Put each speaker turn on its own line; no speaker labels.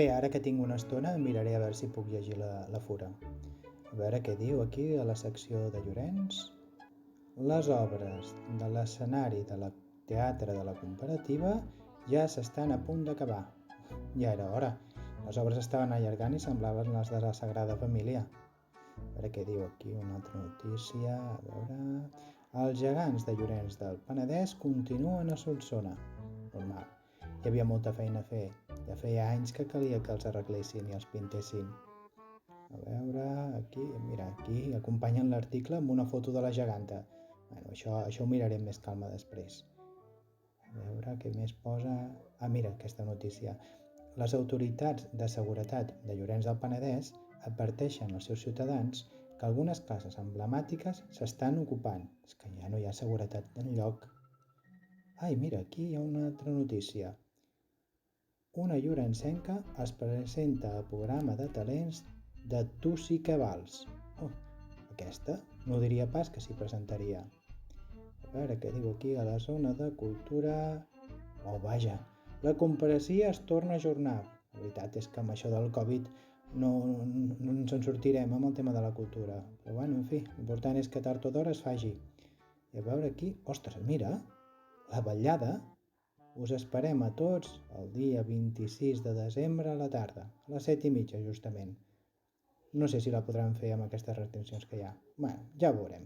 Bé, ara que tinc una estona miraré a veure si puc llegir la fura. A veure què diu aquí a la secció de Llorenç. Les obres de l'escenari de la teatre de la Comparativa ja s'estan a punt d'acabar. Ja era hora. Les obres estaven allargant i semblaven les de la Sagrada Família. A veure què diu aquí, una altra notícia. A veure... Els gegants de Llorenç del Penedès continuen a Solsona. Normal. Hi havia molta feina a fer. Ja feia anys que calia que els arreglessin i els pintessin. A veure, aquí, mira, aquí acompanyen l'article amb una foto de la geganta. Bueno, això ho miraré amb més calma després. A veure què més posa... Ah, mira, aquesta notícia. Les autoritats de seguretat de Llorenç del Penedès adverteixen als seus ciutadans que algunes classes emblemàtiques s'estan ocupant. És que ja no hi ha seguretat enlloc. Ai, mira, aquí hi ha una altra notícia. Una llorencenca es presenta al programa de talents de Tu sí que vals. Oh, aquesta no diria pas que s'hi presentaria. A veure què diu aquí a la zona de cultura... Oh, vaja, la comparacia es torna a ajornar. La veritat és que amb això del Covid no ens en sortirem amb el tema de la cultura. Però bueno, en fi, l'important és que tard o d'hora es faci. I a veure aquí... Ostres, mira, la vetllada. Us esperem a tots el dia 26 de desembre a la tarda, a les 7:30 justament. No sé si la podran fer amb aquestes restriccions que hi ha. Bé, ja ho veurem.